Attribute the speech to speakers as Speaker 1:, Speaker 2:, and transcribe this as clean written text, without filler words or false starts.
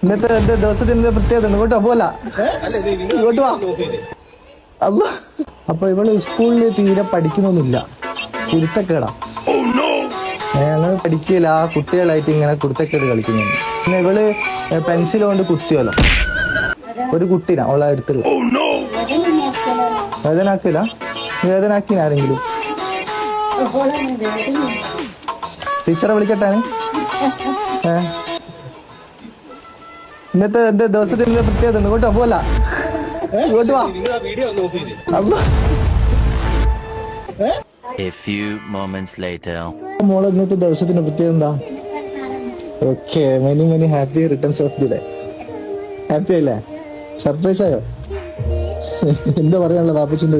Speaker 1: ഇന്നത്തെ എന്റെ ദിവസത്തിന്റെ പ്രത്യേകത ഇങ്ങോട്ടോ പോല ഇങ്ങോട്ട് വാ അല്ല. അപ്പൊ ഇവള് സ്കൂളിൽ തീരെ പഠിക്കുന്നൊന്നുമില്ല, കുരുത്തക്കേടാ. അങ്ങനെ പഠിക്കില്ല, ആ കുട്ടികളായിട്ട് ഇങ്ങനെ കുരുത്തക്കേട് കളിക്കുന്നുണ്ട്. പിന്നെ ഇവള് പെൻസിൽ കൊണ്ട് കുത്തിയല്ലോ ഒരു കുട്ടീനാ അവളെ അടുത്തുള്ള. വേദനാക്കില്ല, വേദനാക്കിന ആരെങ്കിലും? ടീച്ചറെ വിളിക്കട്ടാന്? ഇന്നത്തെ എന്റെ ദിവസത്തിന്റെ പ്രത്യേകത ഇങ്ങോട്ടോ പോല ഇങ്ങോട്ട് വാ അല്ല.
Speaker 2: A few moments later.
Speaker 1: മോളെ ഇന്നത്തെ ദിവസത്തിന്റെ പ്രത്യേകത എന്താ? Okay, many many happy returns of the day. Happy അല്ലേ? സർപ്രൈസ് ആയോ? എന്താ പറയാനുള്ള വാപ്പച്ചിൻ്റെ